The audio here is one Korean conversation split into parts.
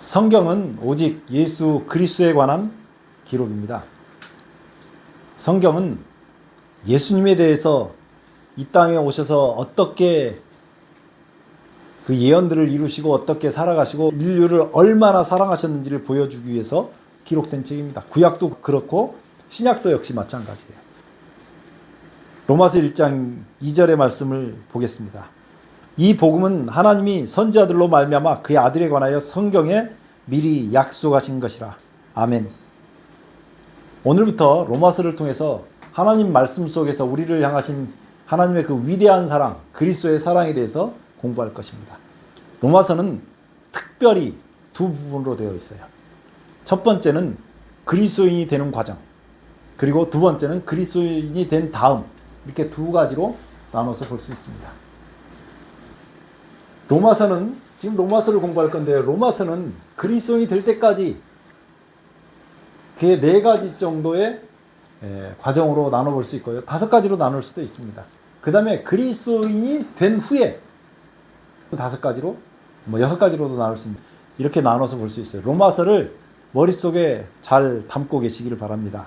성경은 오직 예수 그리스도에 관한 기록입니다. 성경은 예수님에 대해서 이 땅에 오셔서 어떻게 그 예언들을 이루시고 어떻게 살아가시고 인류를 얼마나 사랑하셨는지를 보여주기 위해서 기록된 책입니다. 구약도 그렇고 신약도 역시 마찬가지예요. 로마서 1장 2절의 말씀을 보겠습니다. 이 복음은 하나님이 선지자들로 말미암아 그의 아들에 관하여 성경에 미리 약속하신 것이라. 아멘. 오늘부터 로마서를 통해서 하나님 말씀 속에서 우리를 향하신 하나님의 그 위대한 사랑, 그리스도의 사랑에 대해서 공부할 것입니다. 로마서는 특별히 두 부분으로 되어 있어요. 첫 번째는 그리스도인이 되는 과정, 그리고 두 번째는 그리스도인이 된 다음, 이렇게 두 가지로 나눠서 볼 수 있습니다. 로마서는, 지금 로마서를 공부할 건데, 로마서는 그리스도인이 될 때까지 그의 네 가지 정도의 과정으로 나눠볼 수 있고요. 다섯 가지로 나눌 수도 있습니다. 그 다음에 그리스도인이 된 후에 다섯 가지로, 여섯 가지로도 나눌 수 있습니다. 이렇게 나눠서 볼 수 있어요. 로마서를 머릿속에 잘 담고 계시기를 바랍니다.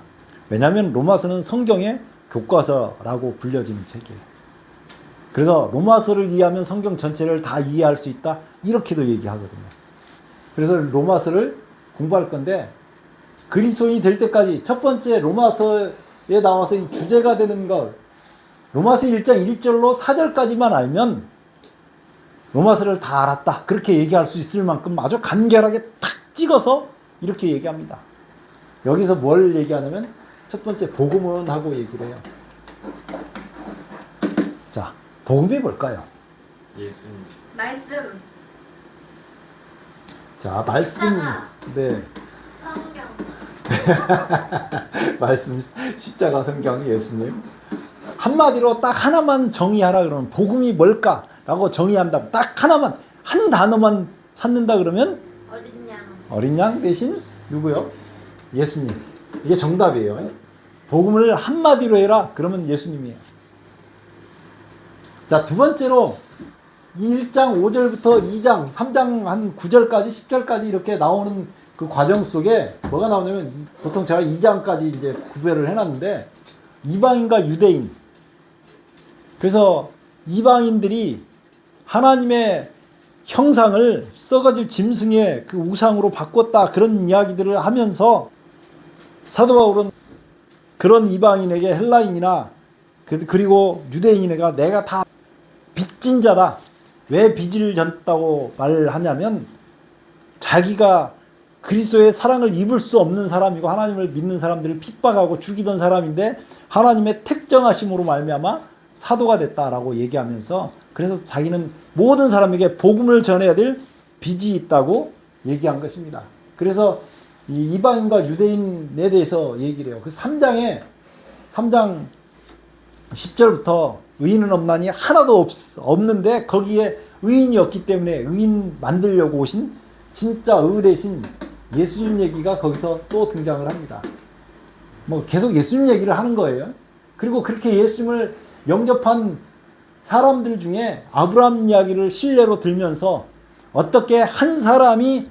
왜냐하면 로마서는 성경의 교과서라고 불려지는 책이에요. 그래서 로마서를 이해하면 성경 전체를 다 이해할 수 있다, 이렇게도 얘기하거든요. 그래서 로마서를 공부할 건데, 그리스도인이 될 때까지 첫 번째 로마서에 나와서 이 주제가 되는 것, 로마서 1장 1절로 4절까지만 알면 로마서를 다 알았다, 그렇게 얘기할 수 있을 만큼 아주 간결하게 탁 찍어서 이렇게 얘기합니다. 여기서 뭘 얘기하냐면 첫 번째 복음은 하고 얘기를 해요. 자, 복음이 뭘까요? 예수님. 말씀. 자, 말씀. 네. 성경. 말씀, 십자가, 성경, 예수님. 한마디로 딱 하나만 정의하라 그러면 복음이 뭘까라고 정의한다. 딱 하나만, 한 단어만 찾는다 그러면 어린 양. 어린 양 대신 누구요? 예수님. 이게 정답이에요. 복음을 한마디로 해라 그러면 예수님이에요. 자, 두 번째로 1장 5절부터 2장 3장 한 9절까지 10절까지 이렇게 나오는 그 과정 속에 뭐가 나오냐면, 보통 제가 2장까지 이제 구별을 해놨는데, 이방인과 유대인, 그래서 이방인들이 하나님의 형상을 썩어질 짐승의 그 우상으로 바꿨다, 그런 이야기들을 하면서 사도 바울은 그런 이방인에게 헬라인이나 그리고 유대인에게 내가 다 빚진 자다. 왜 빚을 졌다고 말하냐면, 자기가 그리스도의 사랑을 입을 수 없는 사람이고 하나님을 믿는 사람들을 핍박하고 죽이던 사람인데 하나님의 택정하심으로 말미암아 사도가 됐다라고 얘기하면서, 그래서 자기는 모든 사람에게 복음을 전해야 될 빚이 있다고 얘기한 것입니다. 그래서 이 이방인과 유대인에 대해서 얘기를 해요. 그 3장 10절부터 의인은 없나니 하나도 없는데, 거기에 의인이 없기 때문에 의인 만들려고 오신 진짜 의 대신 예수님 얘기가 거기서 또 등장을 합니다. 계속 예수님 얘기를 하는 거예요. 그리고 그렇게 예수님을 영접한 사람들 중에 아브라함 이야기를 신뢰로 들면서 어떻게 한 사람이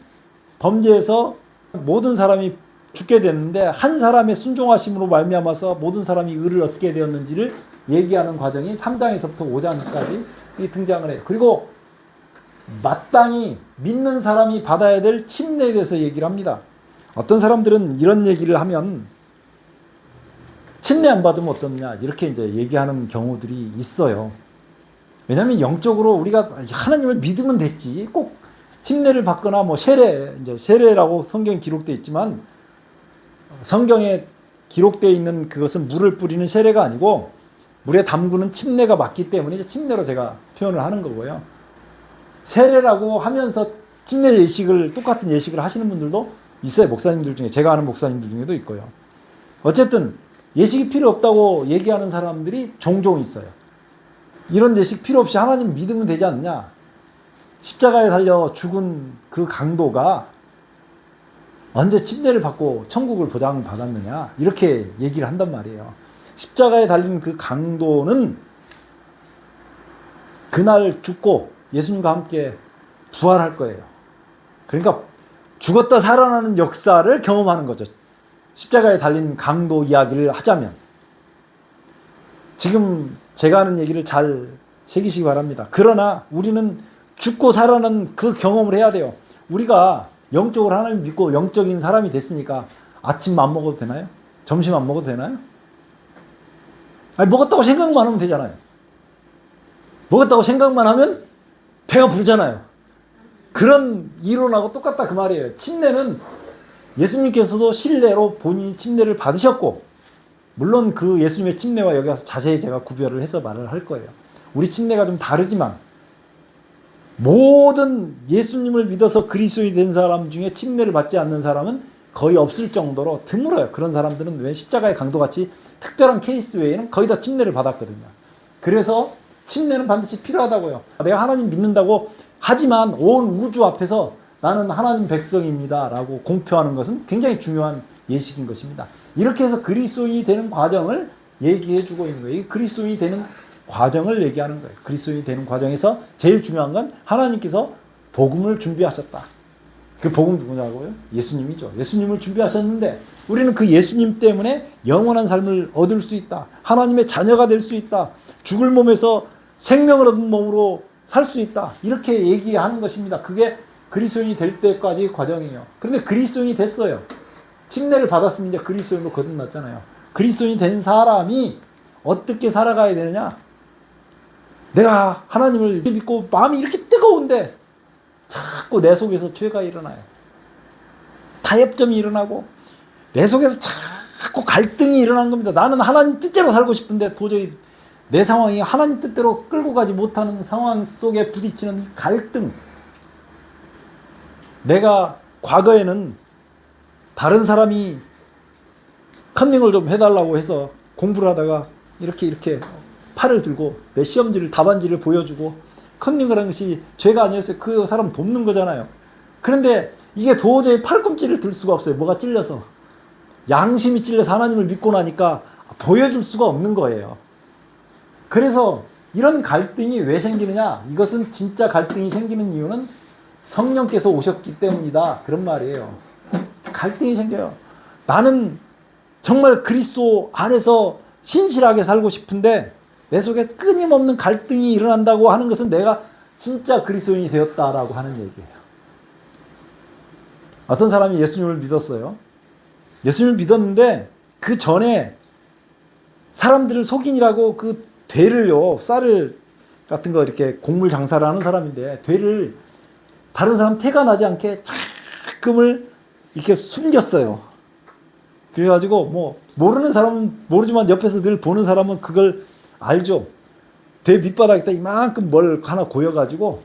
범죄해서 모든 사람이 죽게 됐는데 한 사람의 순종하심으로 말미암아서 모든 사람이 의를 얻게 되었는지를 얘기하는 과정이 3장에서부터 5장까지 등장을 해요. 그리고 마땅히 믿는 사람이 받아야 될 침례에 대해서 얘기를 합니다. 어떤 사람들은 이런 얘기를 하면 침례 안 받으면 어떻냐, 이렇게 이제 얘기하는 경우들이 있어요. 왜냐하면 영적으로 우리가 하나님을 믿으면 됐지, 꼭 침례를 받거나 세례라고 성경에 기록되어 있지만, 성경에 기록되어 있는 그것은 물을 뿌리는 세례가 아니고 물에 담그는 침례가 맞기 때문에 침례로 제가 표현을 하는 거고요. 세례라고 하면서 침례 예식을, 똑같은 예식을 하시는 분들도 있어요. 목사님들 중에, 제가 아는 목사님들 중에도 있고요. 어쨌든 예식이 필요 없다고 얘기하는 사람들이 종종 있어요. 이런 예식 필요 없이 하나님 믿으면 되지 않느냐, 십자가에 달려 죽은 그 강도가 언제 침례를 받고 천국을 보장받았느냐, 이렇게 얘기를 한단 말이에요. 십자가에 달린 그 강도는 그날 죽고 예수님과 함께 부활할 거예요. 그러니까 죽었다 살아나는 역사를 경험하는 거죠. 십자가에 달린 강도 이야기를 하자면 지금 제가 하는 얘기를 잘 새기시기 바랍니다. 그러나 우리는 죽고 살아나는 그 경험을 해야 돼요. 우리가 영적으로 하나님 믿고 영적인 사람이 됐으니까 아침 안 먹어도 되나요? 점심 안 먹어도 되나요? 아니, 먹었다고 생각만 하면 되잖아요. 먹었다고 생각만 하면 배가 부르잖아요. 그런 이론하고 똑같다 그 말이에요. 침례는 예수님께서도 실례로 본인이 침례를 받으셨고, 물론 그 예수님의 침례와 여기 와서 자세히 제가 구별을 해서 말을 할 거예요. 우리 침례가 좀 다르지만 모든 예수님을 믿어서 그리스도인이 된 사람 중에 침례를 받지 않는 사람은 거의 없을 정도로 드물어요. 그런 사람들은 왜 십자가의 강도같이 특별한 케이스 외에는 거의 다 침례를 받았거든요. 그래서 침례는 반드시 필요하다고요. 내가 하나님 믿는다고 하지만 온 우주 앞에서 나는 하나님 백성입니다 라고 공표하는 것은 굉장히 중요한 예식인 것입니다. 이렇게 해서 그리스도인이 되는 과정을 얘기해 주고 있는 거예요. 그리스도인이 되는 과정을 얘기하는 거예요. 그리스도인이 되는 과정에서 제일 중요한 건 하나님께서 복음을 준비하셨다. 그 복음 누구냐고요? 예수님이죠. 예수님을 준비하셨는데 우리는 그 예수님 때문에 영원한 삶을 얻을 수 있다. 하나님의 자녀가 될 수 있다. 죽을 몸에서 생명을 얻은 몸으로 살 수 있다. 이렇게 얘기하는 것입니다. 그게 그리스도인이 될 때까지 과정이에요. 그런데 그리스도인이 됐어요. 침례를 받았으면 이제 그리스도인으로 거듭났잖아요. 그리스도인이 된 사람이 어떻게 살아가야 되느냐? 내가 하나님을 믿고 마음이 이렇게 뜨거운데 자꾸 내 속에서 죄가 일어나요. 타협점이 일어나고 내 속에서 자꾸 갈등이 일어난 겁니다. 나는 하나님 뜻대로 살고 싶은데 도저히 내 상황이 하나님 뜻대로 끌고 가지 못하는 상황 속에 부딪히는 갈등. 내가 과거에는 다른 사람이 컨닝을 좀 해달라고 해서 공부를 하다가 이렇게 팔을 들고 내 시험지를 답안지를 보여주고 컨닝을 한 것이 죄가 아니었어요. 그 사람 돕는 거잖아요. 그런데 이게 도저히 팔꿈치를 들 수가 없어요. 뭐가 찔려서. 양심이 찔려서 하나님을 믿고 나니까 보여줄 수가 없는 거예요. 그래서 이런 갈등이 왜 생기느냐? 이것은 진짜 갈등이 생기는 이유는 성령께서 오셨기 때문이다. 그런 말이에요. 갈등이 생겨요. 나는 정말 그리스도 안에서 신실하게 살고 싶은데 내 속에 끊임없는 갈등이 일어난다고 하는 것은 내가 진짜 그리스도인이 되었다라고 하는 얘기예요. 어떤 사람이 예수님을 믿었어요. 예수님을 믿었는데 그 전에 사람들을 속인이라고 그 되를요, 쌀을 같은 거 이렇게 곡물 장사를 하는 사람인데 되를 다른 사람 태가 나지 않게 자금을 이렇게 숨겼어요. 그래가지고 뭐 모르는 사람은 모르지만 옆에서 늘 보는 사람은 그걸 알죠. 대 밑바닥에다 이만큼 뭘 하나 고여가지고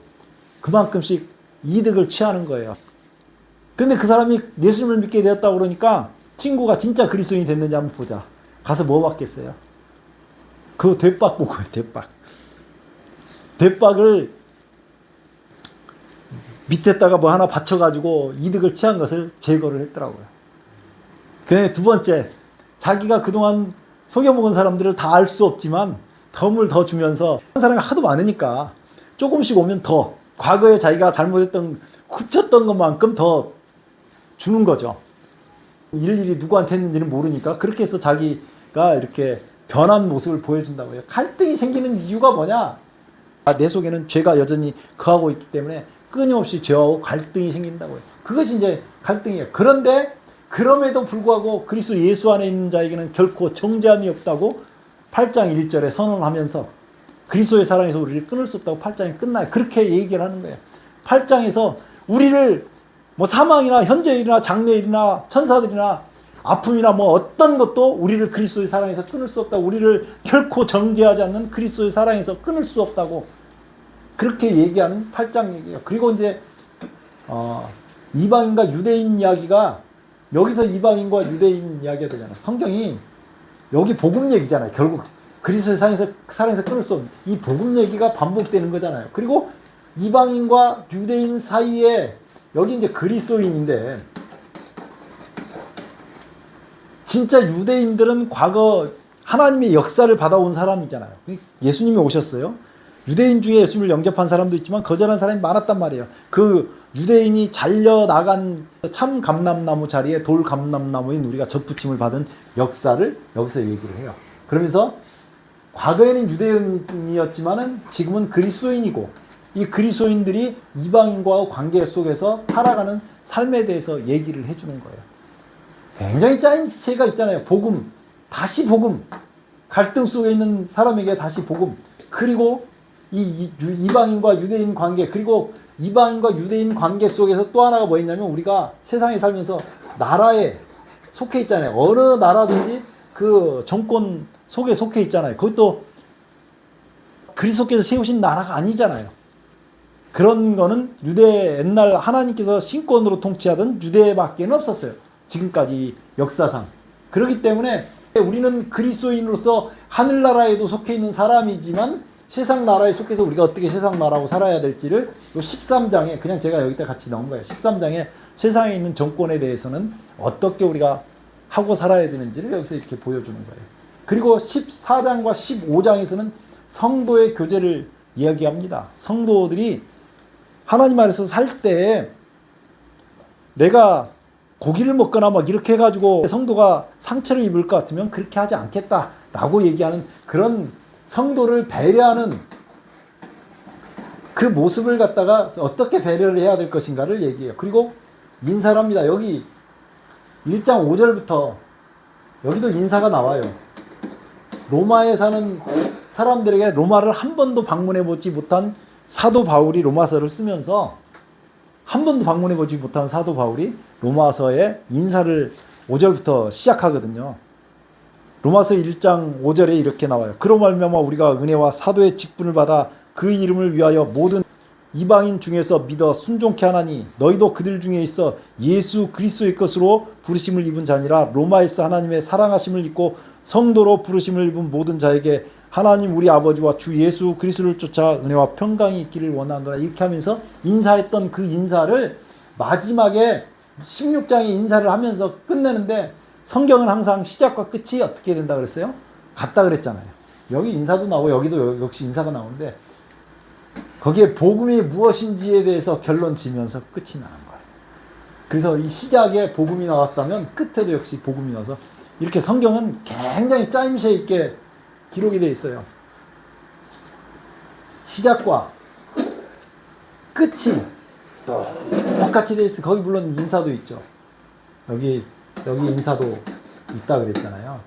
그만큼씩 이득을 취하는 거예요. 근데 그 사람이 예수님을 믿게 되었다고 그러니까 친구가 진짜 그리스도인이 됐는지 한번 보자. 가서 뭐 받겠어요? 그 대박 보고요, 대박. 대박을 밑에다가 뭐 하나 받쳐가지고 이득을 취한 것을 제거를 했더라고요. 그 두 번째, 자기가 그동안 속여먹은 사람들을 다 알 수 없지만 덤을 더 주면서 한 사람이 하도 많으니까 조금씩 오면 더 과거에 자기가 잘못했던 훔쳤던 것만큼 더 주는 거죠. 일일이 누구한테 했는지는 모르니까 그렇게 해서 자기가 이렇게 변한 모습을 보여준다고요. 갈등이 생기는 이유가 뭐냐? 내 속에는 죄가 여전히 거하고 있기 때문에 끊임없이 죄하고 갈등이 생긴다고요. 그것이 이제 갈등이에요. 그런데 그럼에도 불구하고 그리스도 예수 안에 있는 자에게는 결코 정죄함이 없다고 8장 1절에 선언하면서 그리스도의 사랑에서 우리를 끊을 수 없다고 8장이 끝나요. 그렇게 얘기를 하는 거예요. 8장에서 우리를 뭐 사망이나 현재일이나 장래일이나 천사들이나 아픔이나 뭐 어떤 것도 우리를 그리스도의 사랑에서 끊을 수 없다고, 우리를 결코 정죄하지 않는 그리스도의 사랑에서 끊을 수 없다고 그렇게 얘기하는 8장 얘기예요. 그리고 이제 이방인과 유대인 이야기가 여기서 이방인과 유대인 이야기가 되잖아요. 성경이 여기 복음 얘기잖아요. 결국 그리스도의 사랑에서 끊을 수 없는 이 복음 얘기가 반복되는 거잖아요. 그리고 이방인과 유대인 사이에 여기 이제 그리스도인인데 진짜 유대인들은 과거 하나님의 역사를 받아온 사람이잖아요. 예수님이 오셨어요. 유대인 중에 예수님을 영접한 사람도 있지만 거절한 사람이 많았단 말이에요. 그 유대인이 잘려나간 참 감람나무 자리에 돌 감람나무인 우리가 접붙임을 받은 역사를 여기서 얘기를 해요. 그러면서 과거에는 유대인이었지만은 지금은 그리스도인이고, 이 그리스도인들이 이방인과의 관계 속에서 살아가는 삶에 대해서 얘기를 해주는 거예요. 굉장히 짜임새가 있잖아요. 복음, 다시 복음, 갈등 속에 있는 사람에게 다시 복음, 그리고 이방인과 유대인 관계, 그리고 이방인과 유대인 관계 속에서 또 하나가 뭐였냐면, 우리가 세상에 살면서 나라에 속해 있잖아요. 어느 나라든지 그 정권 속에 속해 있잖아요. 그것도 그리스도께서 세우신 나라가 아니잖아요. 그런 거는 옛날 하나님께서 신권으로 통치하던 유대밖에 없었어요. 지금까지 역사상. 그렇기 때문에 우리는 그리스도인으로서 하늘나라에도 속해 있는 사람이지만 세상 나라에 속해서 우리가 어떻게 세상 나라하고 살아야 될지를 요 13장에, 그냥 제가 여기다 같이 넣은 거예요. 13장에 세상에 있는 정권에 대해서는 어떻게 우리가 하고 살아야 되는지를 여기서 이렇게 보여주는 거예요. 그리고 14장과 15장에서는 성도의 교제를 이야기합니다. 성도들이 하나님 안에서 살 때 내가 고기를 먹거나 막 이렇게 해가지고 성도가 상처를 입을 것 같으면 그렇게 하지 않겠다라고 얘기하는, 그런 성도를 배려하는 그 모습을 갖다가 어떻게 배려를 해야 될 것인가를 얘기해요. 그리고 인사를 합니다. 여기 1장 5절부터 여기도 인사가 나와요. 로마에 사는 사람들에게 로마를 한 번도 방문해 보지 못한 사도 바울이 로마서를 쓰면서, 한 번도 방문해 보지 못한 사도 바울이 로마서의 인사를 5절부터 시작하거든요. 로마서 1장 5절에 이렇게 나와요. 그로 말미암아 우리가 은혜와 사도의 직분을 받아 그 이름을 위하여 모든 이방인 중에서 믿어 순종케 하나니, 너희도 그들 중에 있어 예수 그리스도의 것으로 부르심을 입은 자니라. 로마에서 하나님의 사랑하심을 입고 성도로 부르심을 입은 모든 자에게 하나님 우리 아버지와 주 예수 그리스도를 쫓아 은혜와 평강이 있기를 원하노라. 이렇게 하면서 인사했던 그 인사를 마지막에 16장에 인사를 하면서 끝내는데, 성경은 항상 시작과 끝이 어떻게 된다 그랬어요? 같다 그랬잖아요. 여기 인사도 나오고 여기도 역시 인사가 나오는데, 거기에 복음이 무엇인지에 대해서 결론 지면서 끝이 나는 거예요. 그래서 이 시작에 복음이 나왔다면 끝에도 역시 복음이 나와서, 이렇게 성경은 굉장히 짜임새 있게 기록이 되어 있어요. 시작과 끝이 똑같이 되어 있어요. 거기 물론 인사도 있죠. 여기 인사도 있다 그랬잖아요.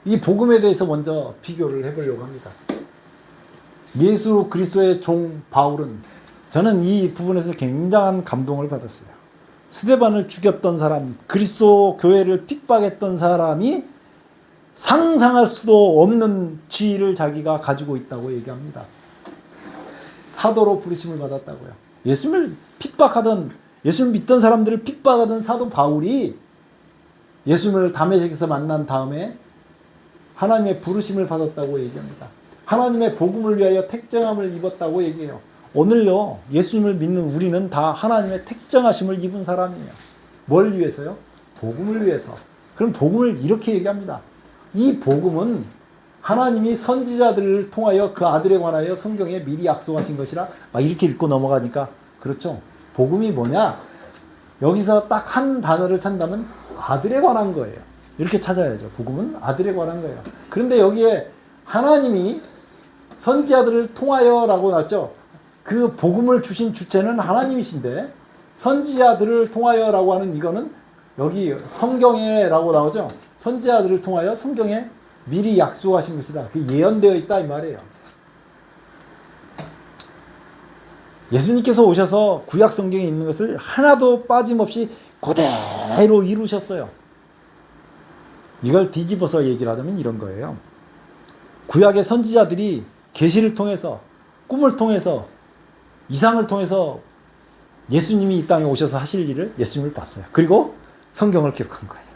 이 복음에 대해서 먼저 비교를 해보려고 합니다. 예수 그리스도의 종 바울은, 저는 이 부분에서 굉장한 감동을 받았어요. 스데반을 죽였던 사람, 그리스도 교회를 핍박했던 사람이 상상할 수도 없는 지위를 자기가 가지고 있다고 얘기합니다. 사도로 부르심을 받았다고요. 예수님을 핍박하던, 예수님을 믿던 사람들을 핍박하던 사도 바울이 예수님을 다메섹에서 만난 다음에 하나님의 부르심을 받았다고 얘기합니다. 하나님의 복음을 위하여 택정함을 입었다고 얘기해요. 오늘요, 예수님을 믿는 우리는 다 하나님의 택정하심을 입은 사람이에요. 뭘 위해서요? 복음을 위해서. 그럼 복음을 이렇게 얘기합니다. 이 복음은 하나님이 선지자들을 통하여 그 아들에 관하여 성경에 미리 약속하신 것이라, 막 이렇게 읽고 넘어가니까, 그렇죠. 복음이 뭐냐? 여기서 딱 한 단어를 찾는다면 아들에 관한 거예요. 이렇게 찾아야죠. 복음은 아들에 관한 거예요. 그런데 여기에 하나님이 선지자들을 통하여라고 나왔죠. 그 복음을 주신 주체는 하나님이신데, 선지자들을 통하여라고 하는 이거는 여기 성경에라고 나오죠. 선지자들을 통하여 성경에 미리 약속하신 것이다. 그 예언되어 있다 이 말이에요. 예수님께서 오셔서 구약 성경에 있는 것을 하나도 빠짐없이 그대로 이루셨어요. 이걸 뒤집어서 얘기를 하자면 이런 거예요. 구약의 선지자들이 계시를 통해서, 꿈을 통해서, 이상을 통해서 예수님이 이 땅에 오셔서 하실 일을 예수님을 봤어요. 그리고 성경을 기록한 거예요.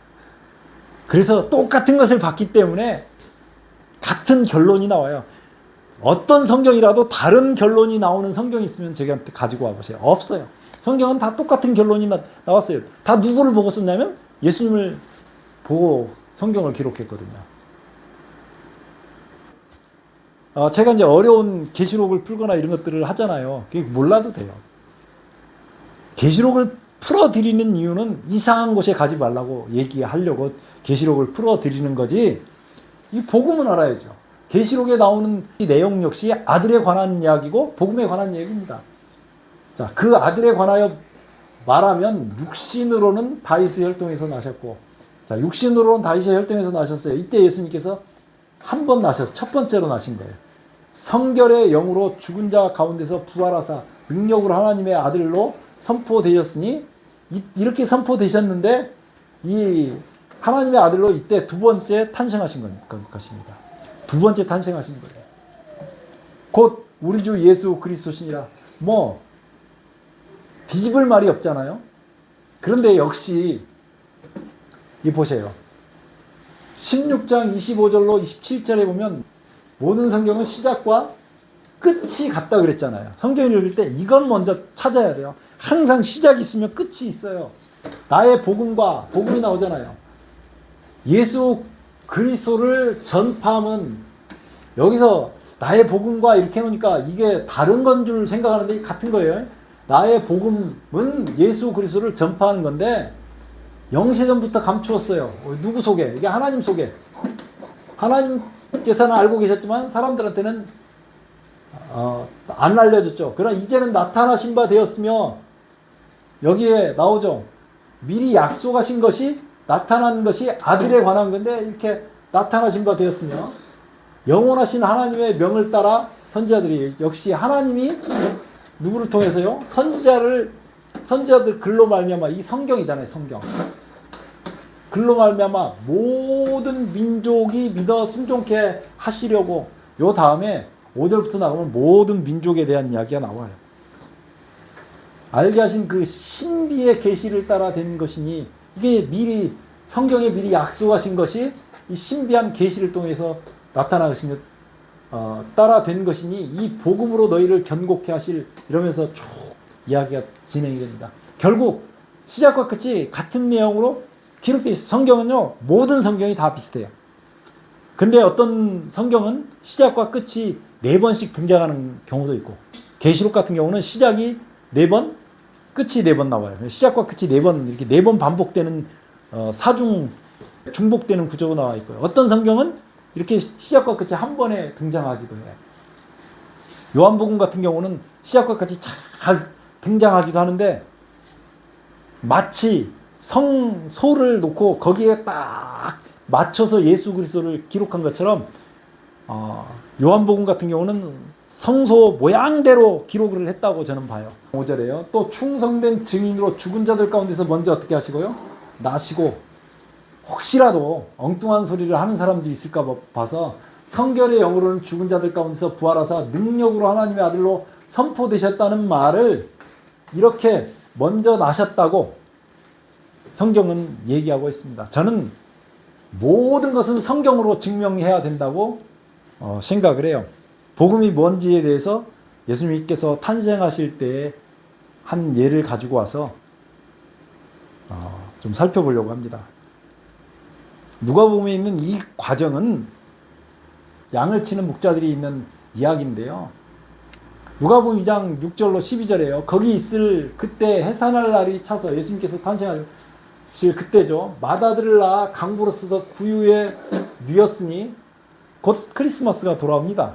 그래서 똑같은 것을 봤기 때문에 같은 결론이 나와요. 어떤 성경이라도 다른 결론이 나오는 성경이 있으면 저희한테 가지고 와보세요. 없어요. 성경은 다 똑같은 결론이 나왔어요. 다 누구를 보고 썼냐면 예수님을 보고 성경을 기록했거든요. 제가 이제 어려운 계시록을 풀거나 이런 것들을 하잖아요. 그게 몰라도 돼요. 계시록을 풀어드리는 이유는 이상한 곳에 가지 말라고 얘기하려고 계시록을 풀어드리는 거지. 이 복음은 알아야죠. 계시록에 나오는 이 내용 역시 아들에 관한 이야기고 복음에 관한 이야기입니다. 자, 그 아들에 관하여 말하면 육신으로는 다윗의 혈통에서 나셨고, 자, 육신으로는 다윗의 혈통에서 나셨어요. 이때 예수님께서 한 번 나셔서 첫 번째로 나신 거예요. 성결의 영으로 죽은 자 가운데서 부활하사 능력으로 하나님의 아들로 선포되셨으니, 이렇게 선포되셨는데 이 하나님의 아들로 이때 두 번째 탄생하신 것입니다. 두 번째 탄생하신 거예요. 곧 우리 주 예수 그리스도시니라. 뭐 뒤집을 말이 없잖아요. 그런데 역시 이 보세요. 16장 25절로 27절에 보면 모든 성경은 시작과 끝이 같다 그랬잖아요. 성경을 읽을 때 이건 먼저 찾아야 돼요. 항상 시작이 있으면 끝이 있어요. 나의 복음과 복음이 나오잖아요. 예수 그리스도를 전파하면, 여기서 나의 복음과 이렇게 해놓으니까 이게 다른 건 줄 생각하는데 같은 거예요. 나의 복음은 예수 그리스도를 전파하는 건데 영세전부터 감추었어요. 누구 속에? 이게 하나님 속에. 하나님께서는 알고 계셨지만 사람들한테는 안 알려졌죠. 그러나 이제는 나타나신 바 되었으며, 여기에 나오죠. 미리 약속하신 것이 나타난 것이 아들에 관한 건데 이렇게 나타나신 바 되었으며, 영원하신 하나님의 명을 따라 선지자들이, 역시 하나님이 누구를 통해서요? 선지자들 글로 말미암아, 이 성경이잖아요. 성경. 글로 말미암아 모든 민족이 믿어 순종케 하시려고. 요 다음에 5절부터 나오면 모든 민족에 대한 이야기가 나와요. 알게 하신 그 신비의 계시를 따라 된 것이니, 이게 미리 성경에 미리 약속하신 것이 이 신비한 계시를 통해서 나타나신 것, 따라 된 것이니 이 복음으로 너희를 견고케 하실, 이러면서 쭉 이야기가 진행이 됩니다. 결국 시작과 끝이 같은 내용으로 기록되어 있어요. 성경은요, 모든 성경이 다 비슷해요. 근데 어떤 성경은 시작과 끝이 4번씩 등장하는 경우도 있고, 계시록 같은 경우는 시작이 4번, 끝이 4번 나와요. 시작과 끝이 4번, 이렇게 4번 반복되는 중복되는 구조가 나와 있고요. 어떤 성경은 이렇게 시작과 끝이 한 번에 등장하기도 해요. 요한복음 같은 경우는 시작과 끝이 잘 등장하기도 하는데, 마치 성소를 놓고 거기에 딱 맞춰서 예수 그리스도를 기록한 것처럼, 요한복음 같은 경우는 성소 모양대로 기록을 했다고 저는 봐요. 5절에요. 또 충성된 증인으로 죽은 자들 가운데서 먼저 어떻게 하시고요? 나시고, 혹시라도 엉뚱한 소리를 하는 사람도 있을까 봐서 성결의 영으로는 죽은 자들 가운데서 부활하사 능력으로 하나님의 아들로 선포되셨다는 말을 이렇게 먼저 나셨다고 성경은 얘기하고 있습니다. 저는 모든 것은 성경으로 증명해야 된다고 생각을 해요. 복음이 뭔지에 대해서 예수님께서 탄생하실 때 한 예를 가지고 와서 좀 살펴보려고 합니다. 누가복음에 있는 이 과정은 양을 치는 목자들이 있는 이야기인데요. 누가복음 2장 6절로 12절에요. 거기 있을 그때 해산할 날이 차서 예수님께서 탄생하실 그때죠. 맏아들을 낳아 강부로서 구유에 누였으니 곧 크리스마스가 돌아옵니다.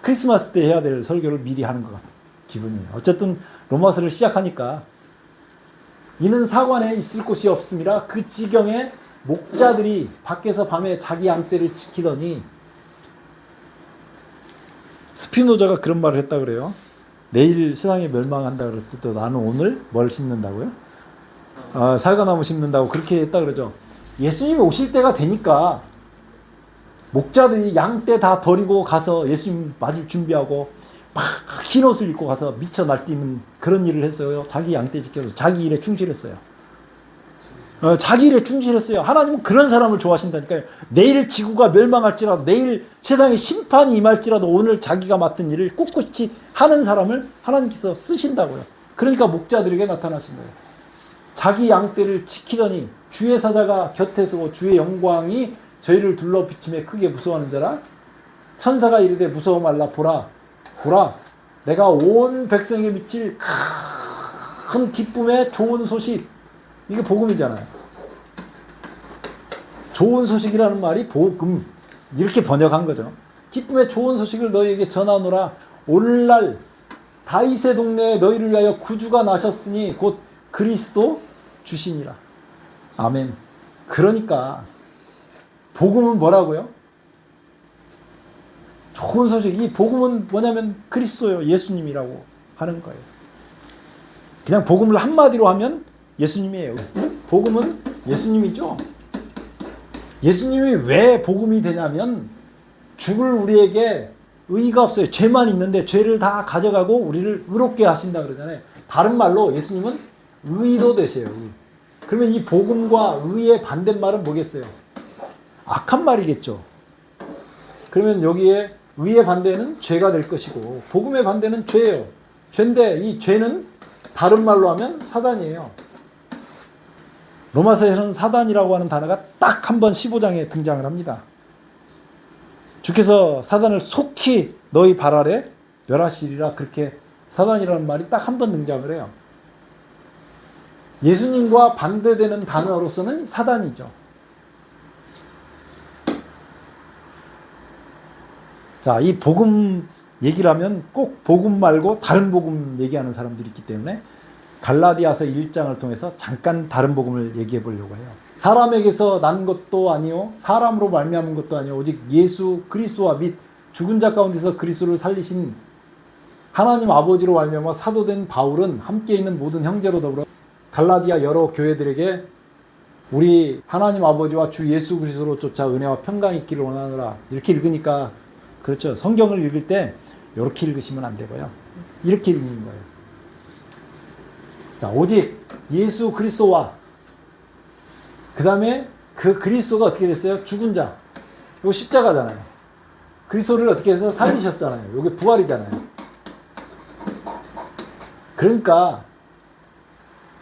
크리스마스 때 해야 될 설교를 미리 하는 것 같은 기분이에요. 어쨌든 로마서를 시작하니까 이는 사관에 있을 곳이 없음이라 그 지경에 목자들이 밖에서 밤에 자기 양떼를 지키더니, 스피노자가 그런 말을 했다 그래요. 내일 세상이 멸망한다 그랬을 나는 오늘 뭘 심는다고요? 사과나무 심는다고 그렇게 했다 그러죠. 예수님이 오실 때가 되니까 목자들이 양떼 다 버리고 가서 예수님 맞을 준비하고 막 흰 옷을 입고 가서 미쳐 날뛰는 그런 일을 했어요. 자기 양떼 지켜서 자기 일에 충실했어요. 자기 일에 충실했어요. 하나님은 그런 사람을 좋아하신다니까요. 내일 지구가 멸망할지라도, 내일 세상에 심판이 임할지라도 오늘 자기가 맡은 일을 꿋꿋이 하는 사람을 하나님께서 쓰신다고요. 그러니까 목자들에게 나타나신 거예요. 자기 양떼를 지키더니 주의 사자가 곁에 서고 주의 영광이 저희를 둘러 비침에 크게 무서워하는 자라. 천사가 이르되 무서워 말라. 보라 내가 온 백성에게 미칠 큰 기쁨의 좋은 소식. 이게 복음이잖아요. 좋은 소식이라는 말이 복음. 이렇게 번역한 거죠. 기쁨의 좋은 소식을 너희에게 전하노라. 오늘날 다윗의 동네에 너희를 위하여 구주가 나셨으니 곧 그리스도 주시니라. 아멘. 그러니까 복음은 뭐라고요? 좋은 소식. 이 복음은 뭐냐면 그리스도요. 예수님이라고 하는 거예요. 그냥 복음을 한마디로 하면 예수님이에요. 복음은 예수님이죠. 예수님이 왜 복음이 되냐면 죽을 우리에게 의의가 없어요. 죄만 있는데 죄를 다 가져가고 우리를 의롭게 하신다 그러잖아요. 다른 말로 예수님은 의도 되세요. 의. 그러면 이 복음과 의의 반대말은 뭐겠어요? 악한 말이겠죠. 그러면 여기에 의의 반대는 죄가 될 것이고 복음의 반대는 죄예요. 죄인데 이 죄는 다른 말로 하면 사단이에요. 로마서에서는 사단이라고 하는 단어가 딱 한 번 15장에 등장을 합니다. 주께서 사단을 속히 너희 발 아래 멸하시리라. 그렇게 사단이라는 말이 딱 한 번 등장을 해요. 예수님과 반대되는 단어로서는 사단이죠. 자, 이 복음 얘기를 하면 꼭 복음 말고 다른 복음 얘기하는 사람들이 있기 때문에 갈라디아서 1장을 통해서 잠깐 다른 복음을 얘기해 보려고 해요. 사람에게서 난 것도 아니요 사람으로 말미암은 것도 아니요 오직 예수 그리스도와 및 죽은 자 가운데서 그리스도를 살리신 하나님 아버지로 말미암아 사도된 바울은 함께 있는 모든 형제로 더불어 갈라디아 여러 교회들에게 우리 하나님 아버지와 주 예수 그리스도로 쫓아 은혜와 평강이 있기를 원하노라. 이렇게 읽으니까 그렇죠. 성경을 읽을 때 이렇게 읽으시면 안 되고요. 이렇게 읽는 거예요. 자, 오직 예수 그리스도와 그 다음에 그 그리스도가 어떻게 됐어요? 죽은 자. 이거 십자가잖아요. 그리스도를 어떻게 해서 살리셨잖아요. 이게 부활이잖아요. 그러니까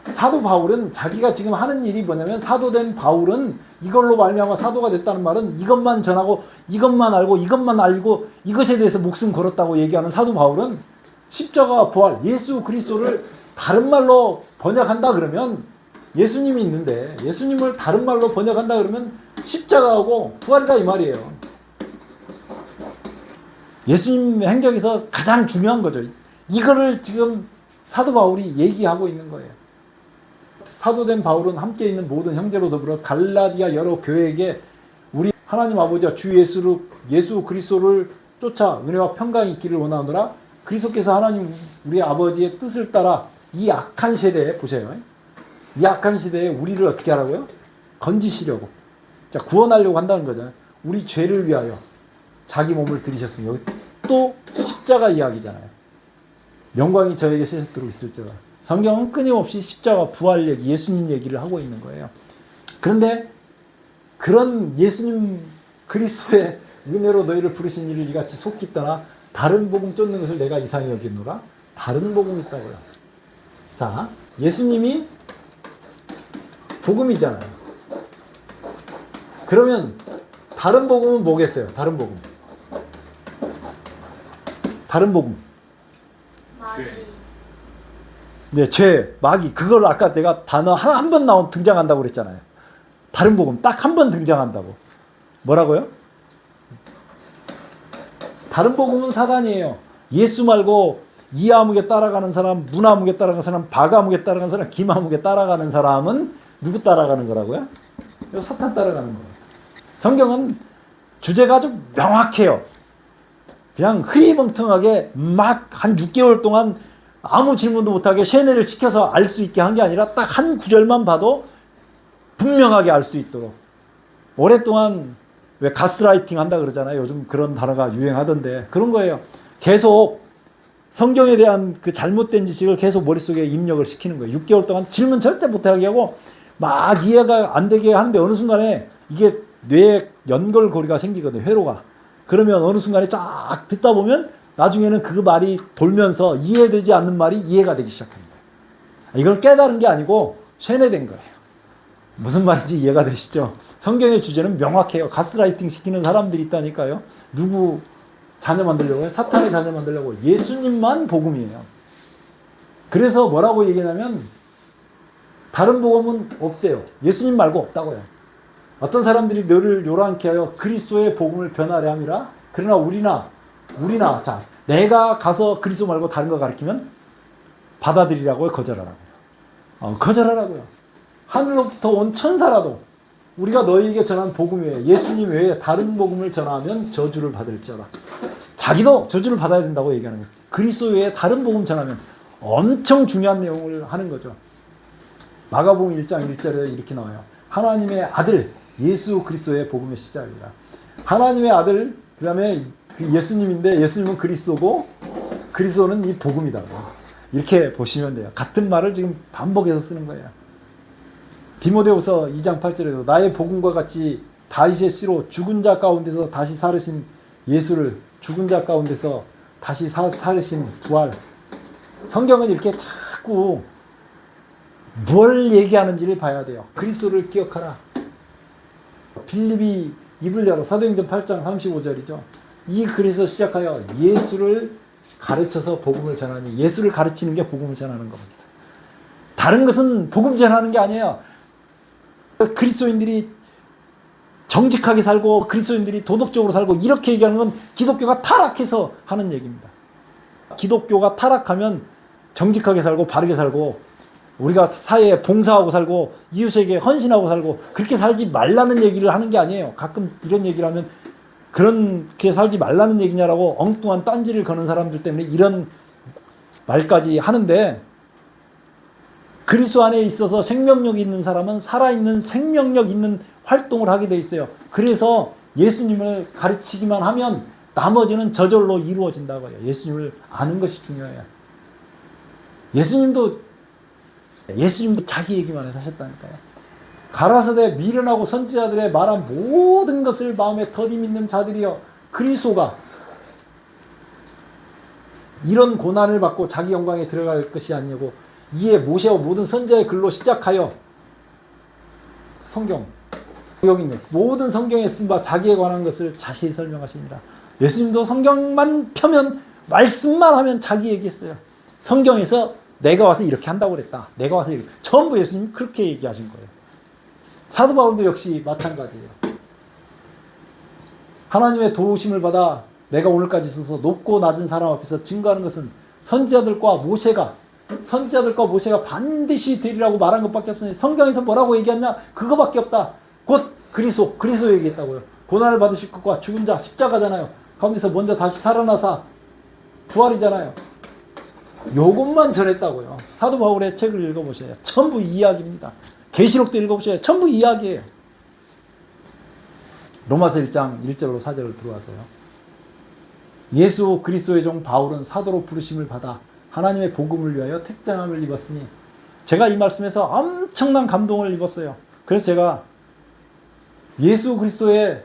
사도 바울은 자기가 지금 하는 일이 뭐냐면 사도된 바울은 이걸로 말미암아 사도가 됐다는 말은 이것만 전하고 이것만 알고 이것만 알고 이것에 대해서 목숨 걸었다고 얘기하는 사도 바울은 십자가와 부활, 예수 그리스도를 다른 말로 번역한다 그러면 예수님이 있는데 예수님을 다른 말로 번역한다 그러면 십자가하고 부활이다 이 말이에요. 예수님 행적에서 가장 중요한 거죠. 이거를 지금 사도 바울이 얘기하고 있는 거예요. 사도된 바울은 함께 있는 모든 형제로 더불어 갈라디아 여러 교회에게 우리 하나님 아버지와 주 예수 그리스도를 쫓아 은혜와 평강이 있기를 원하노라. 그리스도께서 하나님 우리 아버지의 뜻을 따라 이 악한 시대에 보세요. 이 악한 시대에 우리를 어떻게 하라고요? 건지시려고. 자, 구원하려고 한다는 거잖아요. 우리 죄를 위하여 자기 몸을 들이셨으니 여기 또 십자가 이야기잖아요. 영광이 저에게 세세토록 있을지어다. 성경은 끊임없이 십자가 부활 얘기, 예수님 얘기를 하고 있는 거예요. 그런데 그런 예수님 그리스도의 은혜로 너희를 부르신 이를 이같이 속히 떠나 다른 복음 쫓는 것을 내가 이상히 여기노라. 다른 복음이 있다고요. 자, 예수님이 복음이잖아요. 그러면 다른 복음은 뭐겠어요? 다른 복음. 다른 복음. 마귀. 네, 죄, 마귀. 그걸 아까 내가 단어 한 번 등장한다고 그랬잖아요. 다른 복음 딱 한 번 등장한다고. 뭐라고요? 다른 복음은 사단이에요. 예수 말고 이아무개 따라가는 사람, 문아무개 따라가는 사람, 박아무개 따라가는 사람, 김아무개 따라가는 사람은 누구 따라가는 거라고요? 사탄 따라가는 거예요. 성경은 주제가 아주 명확해요. 그냥 흐리멍텅하게 막 한 6개월 동안 아무 질문도 못하게 세뇌를 시켜서 알 수 있게 한 게 아니라 딱 한 구절만 봐도 분명하게 알 수 있도록. 오랫동안 왜 가스라이팅 한다 그러잖아요. 요즘 그런 단어가 유행하던데 그런 거예요. 계속 성경에 대한 그 잘못된 지식을 계속 머릿속에 입력을 시키는 거예요. 6개월 동안 질문 절대 못하게 하고 막 이해가 안 되게 하는데 어느 순간에 이게 뇌에 연결고리가 생기거든요. 회로가. 그러면 어느 순간에 쫙 듣다 보면 나중에는 그 말이 돌면서 이해되지 않는 말이 이해가 되기 시작합니다. 이걸 깨달은 게 아니고 세뇌된 거예요. 무슨 말인지 이해가 되시죠? 성경의 주제는 명확해요. 가스라이팅 시키는 사람들이 있다니까요. 누구 자녀 만들려고 해요? 사탄의 자녀 만들려고. 예수님만 복음이에요. 그래서 뭐라고 얘기하냐면 다른 복음은 없대요. 예수님 말고 없다고요. 어떤 사람들이 너를 요란케 하여 그리스도의 복음을 변하려 함이라. 그러나 우리나 자 내가 가서 그리스도 말고 다른 거 가르치면 받아들이라고요. 거절하라고요. 거절하라고요. 하늘로부터 온 천사라도 우리가 너희에게 전한 복음 외에 예수님 외에 다른 복음을 전하면 저주를 받을지어다. 자기도 저주를 받아야 된다고 얘기하는 거예요. 그리스도 외에 다른 복음 전하면 엄청 중요한 내용을 하는 거죠. 마가복음 1장 1절에 이렇게 나와요. 하나님의 아들 예수 그리스도의 복음의 시작이다. 하나님의 아들 그 다음에 예수님인데 예수님은 그리스도고 그리스도는 이 복음이다. 이렇게 보시면 돼요. 같은 말을 지금 반복해서 쓰는 거예요. 디모데후서 2장 8절에도 나의 복음과 같이 다윗의 씨로 죽은 자 가운데서 다시 살으신 예수를 죽은 자 가운데서 다시 살으신 부활. 성경은 이렇게 자꾸 뭘 얘기하는지를 봐야 돼요. 그리스도를 기억하라. 빌립이 입을 열어 사도행전 8장 35절이죠. 이 글에서 시작하여 예수를 가르쳐서 복음을 전하니 예수를 가르치는 게 복음을 전하는 겁니다. 다른 것은 복음 전하는 게 아니에요. 그리스도인들이 정직하게 살고 그리스도인들이 도덕적으로 살고 이렇게 얘기하는 건 기독교가 타락해서 하는 얘기입니다. 기독교가 타락하면 정직하게 살고 바르게 살고 우리가 사회에 봉사하고 살고 이웃에게 헌신하고 살고 그렇게 살지 말라는 얘기를 하는 게 아니에요. 가끔 이런 얘기를 하면 그렇게 살지 말라는 얘기냐라고 엉뚱한 딴지를 거는 사람들 때문에 이런 말까지 하는데 그리스도 안에 있어서 생명력이 있는 사람은 살아있는 생명력 있는 활동을 하게 돼 있어요. 그래서 예수님을 가르치기만 하면 나머지는 저절로 이루어진다고요. 예수님을 아는 것이 중요해요. 예수님도 자기 얘기만 하셨다니까요. 가라사대 미련하고 선지자들의 말한 모든 것을 마음에 더디 믿는 자들이여 그리스도가 이런 고난을 받고 자기 영광에 들어갈 것이 아니고 이에 모세와 모든 선지자의 글로 시작하여 성경 여기 있는 모든 성경에 쓴 바 자기에 관한 것을 자세히 설명하시니라. 예수님도 성경만 펴면 말씀만 하면 자기 얘기했어요. 성경에서 내가 와서 이렇게 한다고 그랬다. 내가 와서 이렇게. 전부 예수님 그렇게 얘기하신 거예요. 사도 바울도 역시 마찬가지예요. 하나님의 도우심을 받아 내가 오늘까지 있어서 높고 낮은 사람 앞에서 증거하는 것은 선지자들과 모세가 반드시 되리라고 말한 것밖에 없으니 성경에서 뭐라고 얘기했냐? 그거밖에 없다. 곧 그리스도 얘기했다고요. 고난을 받으실 것과 죽은 자 십자가잖아요. 가운데서 먼저 다시 살아나사 부활이잖아요. 요것만 전했다고요. 사도 바울의 책을 읽어보셔야 전부 이야기입니다. 계시록도 읽어보셔야 전부 이야기예요. 로마서 1장 1절로 4절을 들어와서요. 예수 그리스도의 종 바울은 사도로 부르심을 받아 하나님의 복음을 위하여 택장함을 입었으니 제가 이 말씀에서 엄청난 감동을 입었어요. 그래서 제가 예수 그리스도의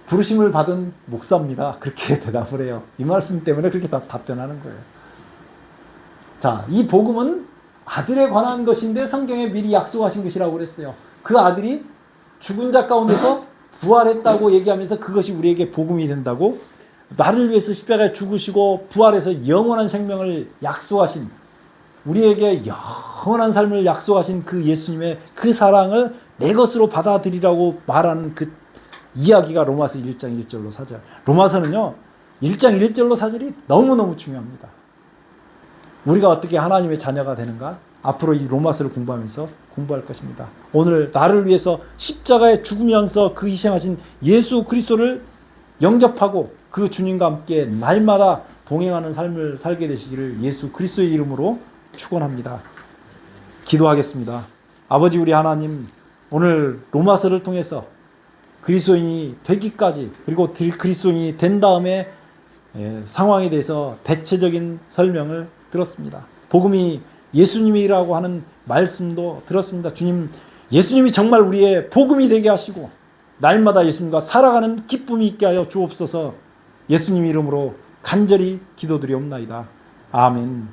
부르심을 받은 목사입니다. 그렇게 대답을 해요. 이 말씀 때문에 그렇게 답변하는 거예요. 자, 이 복음은 아들에 관한 것인데 성경에 미리 약속하신 것이라고 그랬어요. 그 아들이 죽은 자 가운데서 부활했다고 얘기하면서 그것이 우리에게 복음이 된다고 나를 위해서 십자가에 죽으시고 부활해서 영원한 생명을 약속하신 우리에게 영원한 삶을 약속하신 그 예수님의 그 사랑을 내 것으로 받아들이라고 말하는 그 이야기가 로마서 1장 1절로 4절. 로마서는요. 1장 1절로 4절이 너무너무 중요합니다. 우리가 어떻게 하나님의 자녀가 되는가? 앞으로 이 로마서를 공부하면서 공부할 것입니다. 오늘 나를 위해서 십자가에 죽으면서 그 희생하신 예수 그리스도를 영접하고 그 주님과 함께 날마다 동행하는 삶을 살게 되시기를 예수 그리스도의 이름으로 축원합니다. 기도하겠습니다. 아버지 우리 하나님, 오늘 로마서를 통해서 그리스도인이 되기까지 그리고 그리스도인이 된 다음에 상황에 대해서 대체적인 설명을 들었습니다. 복음이 예수님이라고 하는 말씀도 들었습니다. 주님, 예수님이 정말 우리의 복음이 되게 하시고 날마다 예수님과 살아가는 기쁨이 있게 하여 주옵소서. 예수님 이름으로 간절히 기도드리옵나이다. 아멘.